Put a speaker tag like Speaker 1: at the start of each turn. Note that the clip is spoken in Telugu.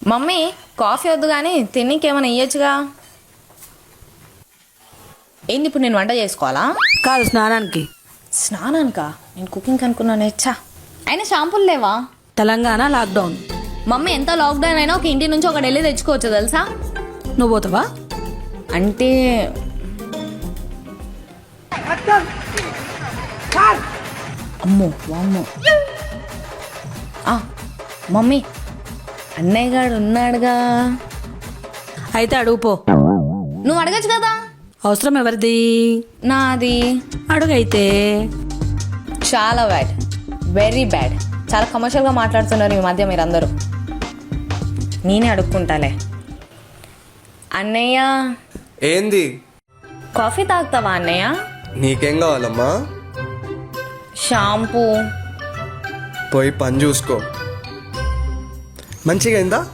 Speaker 1: మమ్మీ కాఫీ వద్దు కానీ తిన్నీకేమైనా ఇయ్యొచ్చుగా. ఏంది ఇప్పుడు నేను వంట చేసుకోవాలా?
Speaker 2: కాదు, స్నానానికి.
Speaker 1: స్నానానికా? నేను కుకింగ్ అనుకున్నాను. ఇచ్చా అయినా షాంపూలు లేవా?
Speaker 2: తెలంగాణ లాక్డౌన్.
Speaker 1: మమ్మీ ఎంత లాక్డౌన్ అయినా ఒక ఇంటి నుంచి ఒకటి వెళ్ళి తెచ్చుకోవచ్చు తెలుసా.
Speaker 2: నువ్వు పోతావా?
Speaker 1: అంటే అమ్మో వామ్మో. మమ్మీ అన్నయ్య గారు ఉన్నాడుగా.
Speaker 2: అయితే అడుగుపో.
Speaker 1: నువ్వు అడగచ్చు కదా.
Speaker 2: అవసరం ఎవరిది?
Speaker 1: నాది.
Speaker 2: అడుగైతే.
Speaker 1: చాలా బ్యాడ్, వెరీ బ్యాడ్. చాలా కమర్షియల్గా మాట్లాడుతున్నారు ఈ మధ్య మీరందరూ. నేనే అడుక్కుంటాలే. అన్నయ్య
Speaker 3: ఏంది?
Speaker 1: కాఫీ తాగుతావా అన్నయ్య?
Speaker 3: నీకేం కావాలమ్మా?
Speaker 1: షాంపూ.
Speaker 3: పోయి పని చూసుకో. మంచిగా అయిందా?